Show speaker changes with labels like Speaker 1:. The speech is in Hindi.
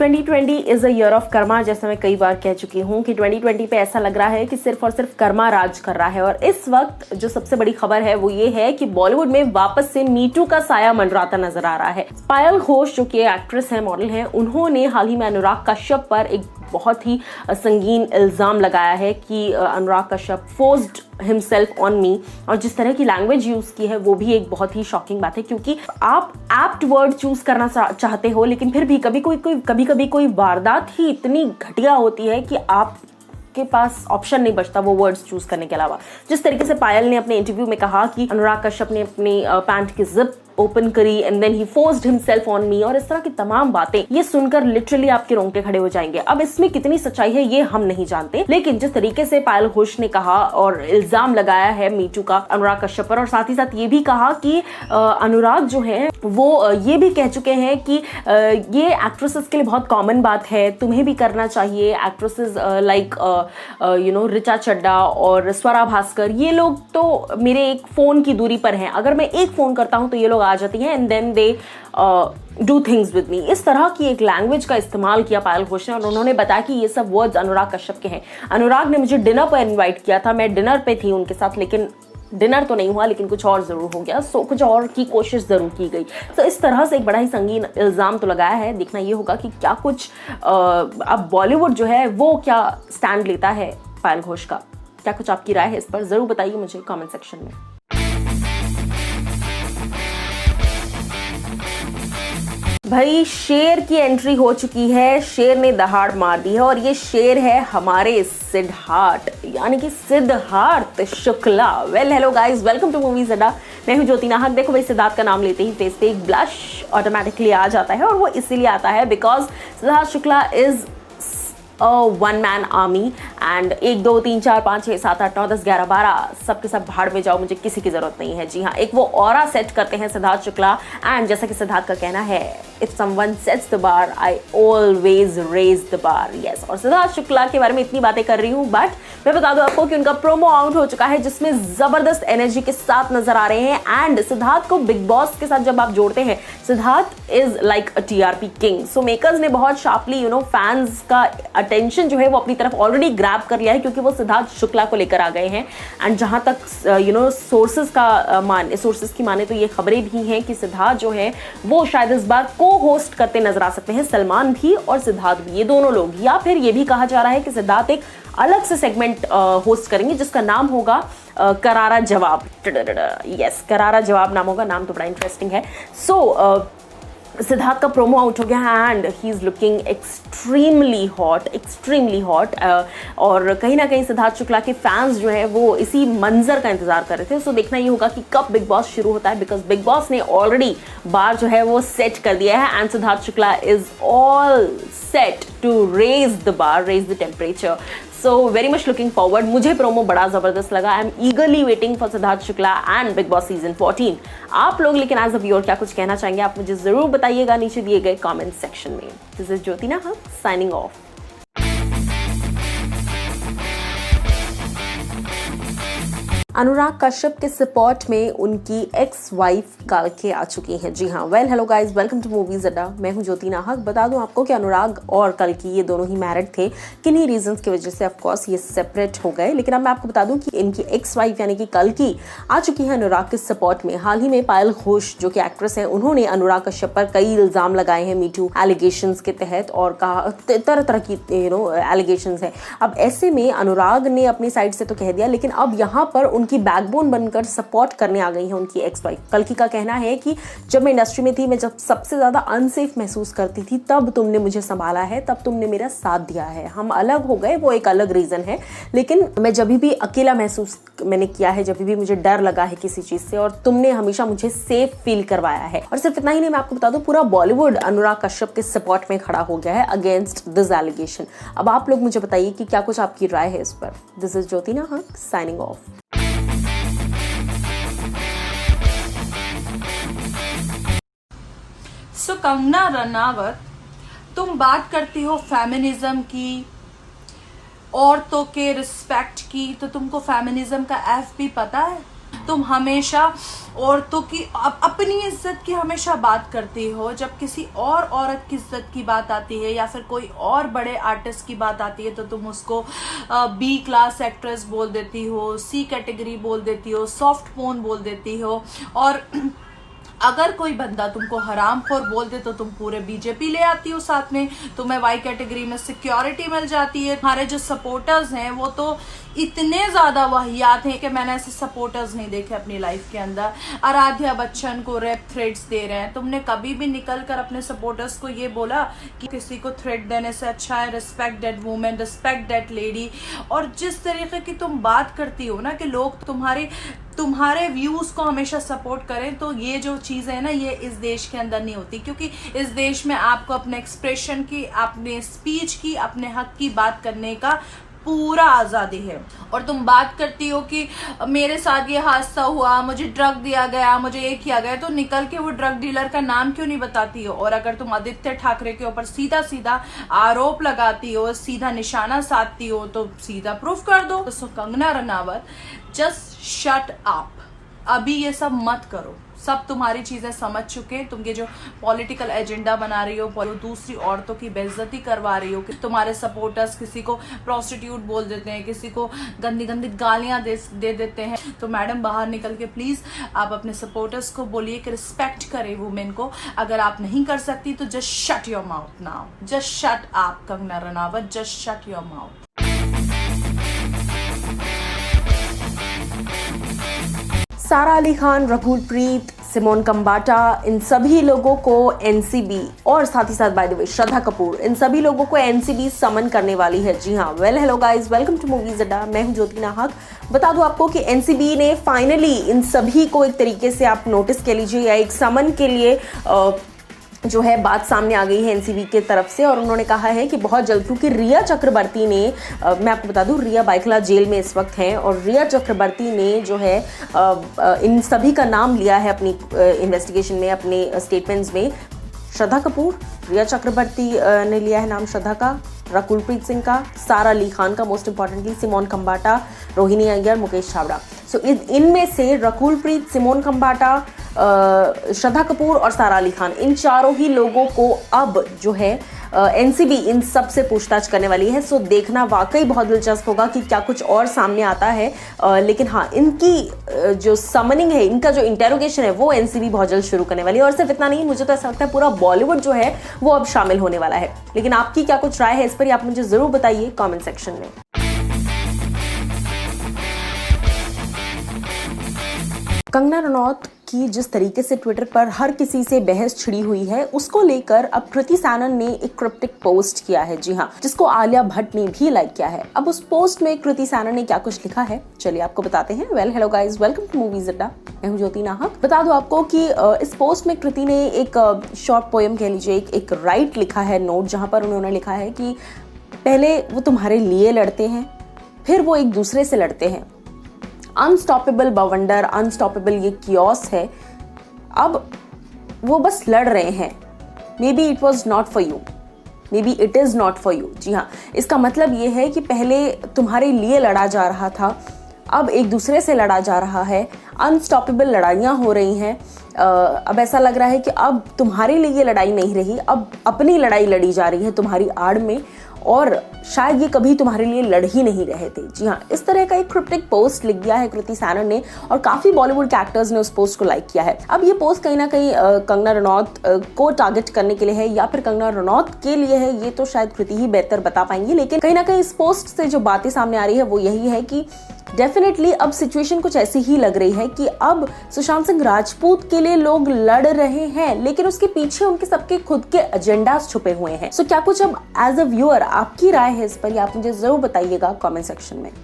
Speaker 1: 2020 is a year of Karma. जैसा मैं कई बार कह चुकी हूँ कि 2020 पे ऐसा लग रहा है कि सिर्फ और सिर्फ कर्मा राज कर रहा है। और इस वक्त जो सबसे बड़ी खबर है वो ये है कि बॉलीवुड में वापस से मी टू का साया मंडराता नजर आ रहा है। पायल घोष जो कि एक्ट्रेस है, मॉडल है, उन्होंने हाल ही में अनुराग कश्यप पर एक बहुत ही संगीन इल्जाम लगाया है कि Anurag Kashyap forced himself on me. और जिस तरह की लैंग्वेज यूज की है वो भी एक बहुत ही शॉकिंग बात है, क्योंकि आप एप्ट वर्ड चूज करना चाहते हो, लेकिन फिर भी कभी कभी कोई वारदात ही इतनी घटिया होती है कि आप के पास ऑप्शन नहीं बचता वो वर्ड्स चूज करने के अलावा। जिस तरीके से पायल ने अपने इंटरव्यू में कहा कि अनुराग कश्यप ने अपनी पैंट की जिप ओपन करी and then he forced himself on me, और इस तरह की तमाम बातें, ये सुनकर लिटरली आपके रोंगटे खड़े हो जाएंगे। अब इसमें कितनी सच्चाई है ये हम नहीं जानते, लेकिन जिस तरीके से पायल घोष ने कहा और इल्जाम लगाया है मी टू का अनुराग कश्यप पर, और साथ ही साथ ये भी कहा कि अनुराग जो है वो ये भी कह चुके हैं कि ये एक्ट्रेसेस के लिए बहुत कॉमन बात है, तुम्हें भी करना चाहिए। एक्ट्रेसेस लाइक ऋचा चड्डा और स्वरा भास्कर, ये लोग तो मेरे एक फोन की दूरी पर हैं। अगर मैं एक फोन करता हूं तो ये लोग आ जाती हैं and then they do things with me. इस तरह की एक लैंग्वेज का इस्तेमाल किया पायल घोष ने, और उन्होंने बताया कि ये सब वर्ड्स अनुराग कश्यप के हैं। अनुराग ने मुझे डिनर पर इनवाइट किया था, मैं डिनर पे थी उनके साथ, लेकिन डिनर तो नहीं हुआ, लेकिन कुछ और जरूर हो गया। कुछ और की कोशिश जरूर की गई। तो इस तरह से एक बड़ा ही संगीन इल्जाम तो लगाया है। देखना ये होगा कि क्या कुछ अब बॉलीवुड जो है वो क्या स्टैंड लेता है पायल घोष का। क्या कुछ आपकी राय है इस पर, जरूर बताइए मुझे कमेंट सेक्शन में। भाई शेर की एंट्री हो चुकी है, शेर ने दहाड़ मार दी है, और ये शेर है हमारे सिद्धार्थ, यानी कि Siddharth Shukla. Well hello guys, welcome to Movies Adda. मैं हूं ज्योति नाहक। देखो भाई, सिद्धार्थ का नाम लेते ही फेस पे एक ब्लश ऑटोमेटिकली आ जाता है, और वो इसीलिए आता है because Siddharth Shukla is one man army and 1 2 3 4 5 6 7 8 9 10 11 12 सबके सब भाड़ में जाओ, मुझे किसी की जरूरत नहीं है। जी हाँ, एक वो ऑरा सेट करते हैं सिद्धार्थ शुक्ला, एंड जैसा कि सिद्धार्थ का कहना है, if someone sets the bar I always raise the bar. Yes, और सिद्धार्थ शुक्ला के बारे में इतनी बातें कर रही हूँ, बट मैं बता दूं आपको कि उनका प्रोमो आउट हो चुका है, जिसमें जबरदस्त एनर्जी के साथ नजर आ रहे हैं। एंड सिद्धार्थ को बिग बॉस के साथ जब आप जोड़ते हैं, Siddharth is like a TRP king. So makers ने बहुत शार्पली फैंस का अटेंशन जो है वो अपनी तरफ ऑलरेडी ग्रैब कर लिया है, क्योंकि वो सिद्धार्थ शुक्ला को लेकर आ गए हैं। एंड जहां तक सोर्सेस की माने तो ये खबरें भी हैं कि सिद्धार्थ जो है वो शायद इस बार को होस्ट करते नजर आ सकते हैं, सलमान भी और सिद्धार्थ भी, ये दोनों लोग। या फिर ये भी कहा जा रहा है कि सिद्धार्थ एक अलग से सेगमेंट होस्ट करेंगे जिसका नाम होगा करारा जवाब। यस, करारा जवाब नाम होगा। नाम तो बड़ा इंटरेस्टिंग है। सो सिद्धार्थ का प्रोमो आउट हो गया and he is looking extremely hot. और कहीं ना कहीं सिद्धार्थ शुक्ला के फैंस जो है वो इसी मंजर का इंतजार कर रहे थे। सो देखना ये होगा कि कब बिग बॉस शुरू होता है, बिकॉज बिग बॉस ने ऑलरेडी बार जो है वो सेट कर दिया है, and Siddharth Shukla is all set to raise the bar, raise the temperature. So very much looking forward. मुझे प्रोमो बड़ा जबरदस्त लगा। I am eagerly waiting for Siddharth Shukla and Bigg Boss season 14। आप लोग लेकिन एज अ व्यूअर क्या कुछ कहना चाहेंगे, आप मुझे जरूर बताइएगा नीचे दिए गए कमेंट सेक्शन में। दिस इज ज्योति नाहक साइनिंग ऑफ। अनुराग कश्यप के सपोर्ट में उनकी एक्स वाइफ कल्कि आ चुकी हैं। जी हाँ, well hello guys, welcome to Movies Adda. मैं हूं ज्योति नाहक। बता दूं आपको कि अनुराग और कल्कि ये दोनों ही मैरिड थे। किन्हीं रीजंस की वजह से ऑफ कोर्स ये सेपरेट हो गए, लेकिन अब मैं आपको बता दूं कि इनकी एक्स वाइफ यानी कि कल्कि आ चुकी है अनुराग के सपोर्ट में। हाल ही में पायल घोष जो कि एक्ट्रेस है, उन्होंने अनुराग कश्यप पर कई इल्जाम लगाए हैं मी टू एलिगेशंस के तहत, और कहा तरह तरह की एलिगेशंस है। अब ऐसे में अनुराग ने अपनी साइड से तो कह दिया, लेकिन अब यहाँ पर उनकी बैकबोन बनकर सपोर्ट करने आ गई है उनकी एक्स वाइफ। कल्कि का कहना है कि जब मैं इंडस्ट्री में थी, मैं जब सबसे ज्यादा अनसेफ महसूस करती थी, तब तुमने मुझे संभाला है, तब तुमने मेरा साथ दिया है। हम अलग हो गए, वो एक अलग रीजन है, लेकिन मैं जब भी अकेला महसूस मैंने किया है, जब भी मुझे डर लगा है किसी चीज से, और तुमने हमेशा मुझे सेफ फील करवाया है। और सिर्फ इतना ही नहीं, मैं आपको बता दूं पूरा बॉलीवुड अनुराग कश्यप के सपोर्ट में खड़ा हो गया है अगेंस्ट दिस एलिगेशन। अब आप लोग मुझे बताइए कि क्या कुछ आपकी राय है इस पर। दिस इज ज्योति नाहक साइनिंग ऑफ।
Speaker 2: सो कंगना रनावत, तुम बात करती हो फेमिनिज्म की, औरतों के रिस्पेक्ट की, तो तुमको फेमिनिज्म का एफ भी पता है? तुम हमेशा औरतों की अपनी इज्जत की हमेशा बात करती हो, जब किसी और औरत की इज्जत की बात आती है या फिर कोई और बड़े आर्टिस्ट की बात आती है तो तुम उसको बी क्लास एक्ट्रेस बोल देती हो, सी कैटेगरी बोल देती हो, सॉफ्ट पोर्न बोल देती हो। और अगर कोई बंदा तुमको हरामखोर बोल दे तो तुम पूरे बीजेपी ले आती हो साथ में, तुम्हें वाई कैटेगरी में सिक्योरिटी मिल जाती है। हमारे जो सपोर्टर्स हैं वो तो इतने ज्यादा वाहियात हैं कि मैंने ऐसे सपोर्टर्स नहीं देखे अपनी लाइफ के अंदर। आराध्या बच्चन को रेप थ्रेट्स दे रहे हैं। तुमने कभी भी निकल कर अपने सपोर्टर्स को ये बोला कि किसी को थ्रेट देने से अच्छा है respect that women, respect that lady. और जिस तरीके की तुम बात करती हो ना कि लोग तुम्हारे व्यूज को हमेशा सपोर्ट करें, तो ये जो चीजें है ना ये इस देश के अंदर नहीं होती, क्योंकि इस देश में आपको अपने एक्सप्रेशन की, अपने स्पीच की, अपने हक की बात करने का पूरा आजादी है। और तुम बात करती हो कि मेरे साथ ये हादसा हुआ, मुझे ड्रग दिया गया, मुझे ये किया गया, तो निकल के वो ड्रग डीलर का नाम क्यों नहीं बताती हो? और अगर तुम आदित्य ठाकरे के ऊपर सीधा सीधा आरोप लगाती हो, सीधा निशाना साधती हो, तो सीधा प्रूफ कर दो। तो Kangana Ranaut, just shut up, अभी ये सब मत करो। सब तुम्हारी चीजें समझ चुके हैं। तुम ये जो पॉलिटिकल एजेंडा बना रही हो, दूसरी औरतों की बेइज्जती करवा रही हो, कि तुम्हारे सपोर्टर्स किसी को प्रोस्टिट्यूट बोल देते हैं, किसी को गंदी गंदी गालियां दे देते हैं, तो मैडम बाहर निकल के प्लीज आप अपने सपोर्टर्स को बोलिए कि रिस्पेक्ट करें वुमेन को। अगर आप नहीं कर सकती तो just shut your mouth now, just shut up Kangana Ranaut, just shut your mouth.
Speaker 1: सारा अली खान, रकुल प्रीत, सिमोन कम्बाटा, इन सभी लोगों को एनसीबी और साथ ही साथ by the way Shraddha Kapoor, इन सभी लोगों को एनसीबी समन करने वाली है। जी हाँ, hello guys, welcome to Movies Adda. मैं हूं ज्योति नाहक। बता दूं आपको कि एनसीबी ने फाइनली इन सभी को एक तरीके से आप नोटिस कह लीजिए या एक समन के लिए जो है बात सामने आ गई है एनसीबी के तरफ से। और उन्होंने कहा है कि बहुत जल्द, क्योंकि रिया चक्रवर्ती ने मैं आपको बता दूं रिया बाइकला जेल में इस वक्त हैं, और रिया चक्रवर्ती ने जो है इन सभी का नाम लिया है अपनी इन्वेस्टिगेशन में, अपने स्टेटमेंट्स में। श्रद्धा कपूर, रिया चक्रवर्ती ने लिया है नाम श्रद्धा का, रकुलप्रीत सिंह का, सारा अली खान का, most importantly Simone Khambatta, Rohini Iyer, Mukesh Chhabra. So इनमें से रकुलप्रीत, सिमोन खम्बाटा, श्रद्धा कपूर और सारा अली खान, इन चारों ही लोगों को अब जो है एनसीबी इन सब से पूछताछ करने वाली है। सो देखना वाकई बहुत दिलचस्प होगा कि क्या कुछ और सामने आता है। लेकिन हाँ, इनकी जो समनिंग है, इनका जो इंटेरोगेशन है वो एनसीबी बहुत जल्द शुरू करने वाली है। और सिर्फ इतना नहीं, मुझे तो ऐसा लगता है पूरा बॉलीवुड जो है वो अब शामिल होने वाला है। लेकिन आपकी क्या कुछ राय है इस पर, आप मुझे जरूर बताइए कॉमेंट सेक्शन में। कंगना रनौत की जिस तरीके से ट्विटर पर हर किसी से बहस छिड़ी हुई है, उसको लेकर अब कृति सैनन ने एक क्रिप्टिक पोस्ट किया है। जी हाँ, जिसको आलिया भट्ट ने भी लाइक किया है। अब उस पोस्ट में कृति सैनन ने क्या कुछ लिखा है, चलिए आपको बताते हैं। Hello guys, welcome to Movies Adda. मैं हूं ज्योति नाहक। बता दूं आपको कि इस पोस्ट में कृति ने एक शॉर्ट पोएम कह लीजिए, एक राइट लिखा है, नोट, जहां पर उन्होंने लिखा है कि पहले वो तुम्हारे लिए लड़ते हैं, फिर वो एक दूसरे से लड़ते हैं। अनस्टॉपेबल बवंडर, अनस्टॉपेबल ये कियोस है, अब वो बस लड़ रहे हैं। Maybe it was not for you, maybe it is not for you. जी हाँ, इसका मतलब ये है कि पहले तुम्हारे लिए लड़ा जा रहा था, अब एक दूसरे से लड़ा जा रहा है। अनस्टॉपेबल लड़ाइयाँ हो रही हैं। अब ऐसा लग रहा है कि अब तुम्हारे लिए ये लड़ाई नहीं रही, अब अपनी लड़ाई लड़ी जा रही है तुम्हारी आड़ में, और शायद ये कभी तुम्हारे लिए लड़ ही नहीं रहे थे। जी हाँ, इस तरह का एक क्रिप्टिक पोस्ट लिख दिया है कृति सैनन ने, और काफी बॉलीवुड के एक्टर्स ने उस पोस्ट को लाइक किया है। अब ये पोस्ट कहीं ना कहीं कंगना रनौत को टारगेट करने के लिए है, या फिर कंगना रनौत के लिए है, ये तो शायद कृति ही बेहतर बता पाएंगी। लेकिन कहीं ना कहीं इस पोस्ट से जो बातें सामने आ रही है वो यही है कि डेफिनेटली अब सिचुएशन कुछ ऐसी ही लग रही है कि अब सुशांत सिंह राजपूत के लिए लोग लड़ रहे हैं, लेकिन उसके पीछे उनके सबके खुद के एजेंडास छुपे हुए हैं। सो क्या कुछ अब एज अ व्यूअर आपकी राय है इस पर, आप मुझे जरूर बताइएगा कमेंट सेक्शन में।